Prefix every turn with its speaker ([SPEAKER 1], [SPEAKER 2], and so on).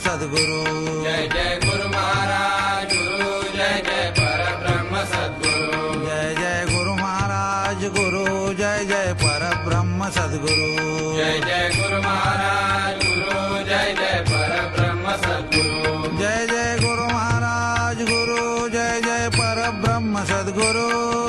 [SPEAKER 1] सद्गुरु।
[SPEAKER 2] जय जय गुरु महाराज गुरु, जय जय परब्रह्म सद्गुरु।
[SPEAKER 1] जय जय गुरु महाराज गुरु, जय जय परब्रह्म सद्गुरु।
[SPEAKER 2] जय जय गुरु महाराज गुरु, जय जय परब्रह्म सद्गुरु।
[SPEAKER 1] जय जय गुरु महाराज गुरु, जय जय परब्रह्म सद्गुरु।